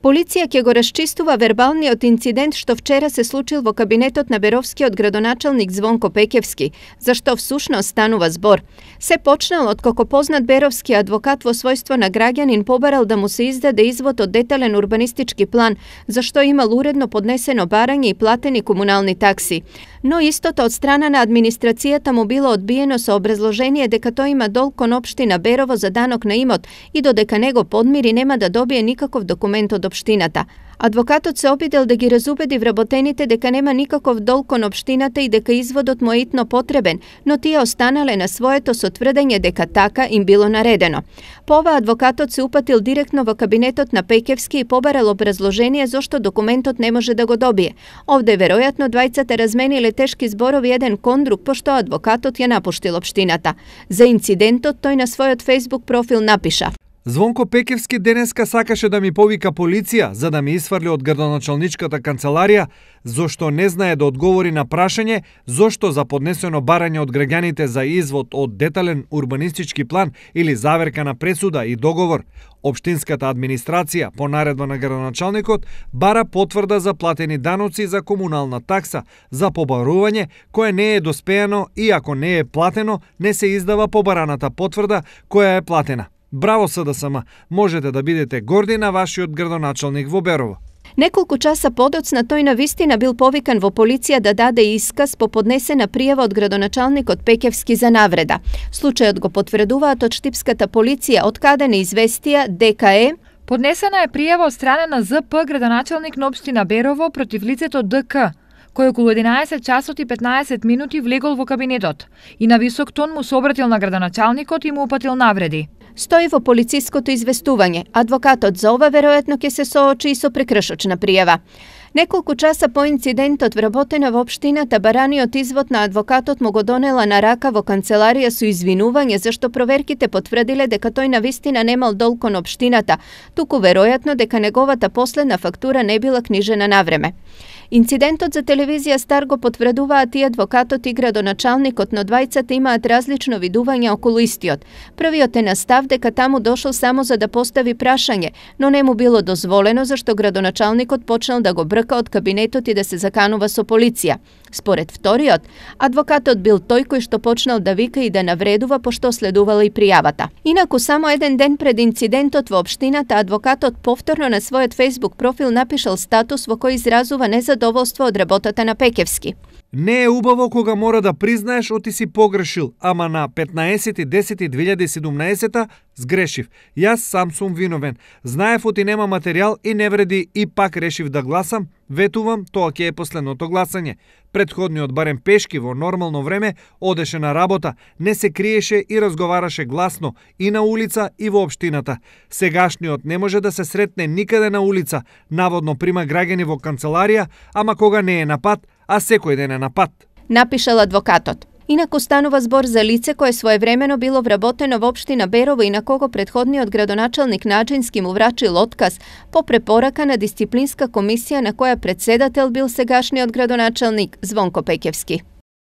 Полиција ќе го расчистува вербалниот инцидент што вчера се случил во кабинетот на Беровскиот градоначалник Звонко Пекевски, за што всушност станува збор. Се почнало откако познат беровски адвокат во својство на граѓанин побарал да му се издаде извод од детален урбанистички план, за што имал уредно поднесено барање и платени комунални такси. Но истото од страна на администрацијата му било одбиено со образложение дека тој има долг кон општина Берово за данок на имот и додека не го подмири нема да добие никаков документ од општината. Адвокатот се обидел да ги разубеди вработените дека нема никаков долг кон општината и дека изводот му е итно потребен, но тие останале на своето со тврдење дека така им било наредено. По ова адвокатот се упатил директно во кабинетот на Пекевски и побарал образложение зошто документот не може да го добие. Овде веројатно двајцата размениле тешки зборови еден кон друг, пошто адвокатот ја напуштил општината. За инцидентот тој на својот Facebook профил напиша: Звонко Пекевски денеска сакаше да ми повика полиција за да ми исфрли од градоначалничката канцеларија, зошто не знае да одговори на прашање зошто за поднесено барање од граѓаните за извод од детален урбанистички план или заверка на пресуда и договор. Општинската администрација по наредба на градоначалникот бара потврда за платени даноци за комунална такса за побарување кое не е доспеано и ако не е платено не се издава побараната потврда која е платена. Браво СДСМ, можете да бидете горди на вашиот градоначалник во Берово. Неколку часа подоцна тој навистина бил повикан во полиција да даде исказ по поднесена пријава од градоначалникот Пекевски за навреда. Случајот го потврдуваат од штипската полиција, од каде не известија дека е поднесена е пријава од страна на ЗП градоначалник на општина Берово против лицето ДК, кој околу 11 часот и 15 минути влегол во кабинетот и на висок тон му се обратил на градоначалникот и му упатил навреди. Стои во полициското известување. Адвокатот за ова веројатно ќе се соочи и со прекршочна пријава. Неколку часа по инцидентот вработена во општината бараниот извод на адвокатот му го донела на рака во канцеларија со извинување зашто проверките потврдиле дека тој навистина немал долг кон општината, туку веројатно дека неговата последна фактура не била книжена навреме. Инцидентот за телевизија Стар го потврдуваат и адвокатот и градоначалникот, но двајцата имаат различно видување околу истиот. Првиот е на став дека таму дошол само за да постави прашање, но не му било дозволено зашто градоначалникот почнал да го брка од кабинетот и да се заканува со полиција. Според вториот, адвокатот бил тој кој што почнал да вика и да навредува пошто следувала и пријавата. Инаку само еден ден пред инцидентот во општината адвокатот повторно на својот Facebook профил напишал статус во кој изразува незадоволство од работата на Пекевски. Не е убаво кога мора да признаеш оти си погрешил, ама на 15.10.2017 сгрешив. Јас сам сум виновен. Знаев оти нема материјал и не вреди и пак решив да гласам, ветувам, тоа ќе е последното гласање. Предходниот барем пешки во нормално време одеше на работа, не се криеше и разговараше гласно и на улица и во општината. Сегашниот не може да се сретне никаде на улица, наводно прима граѓани во канцеларија, ама кога не е на пат, а секој ден е на пат. Напишал адвокатот. Инаку станува збор за лице кое своевремено било вработено во општина Берово и на кого предходниот градоначалник Наџински му врачил отказ по препорака на дисциплинска комисија на која председател бил сегашниот градоначалник Звонко Пекевски.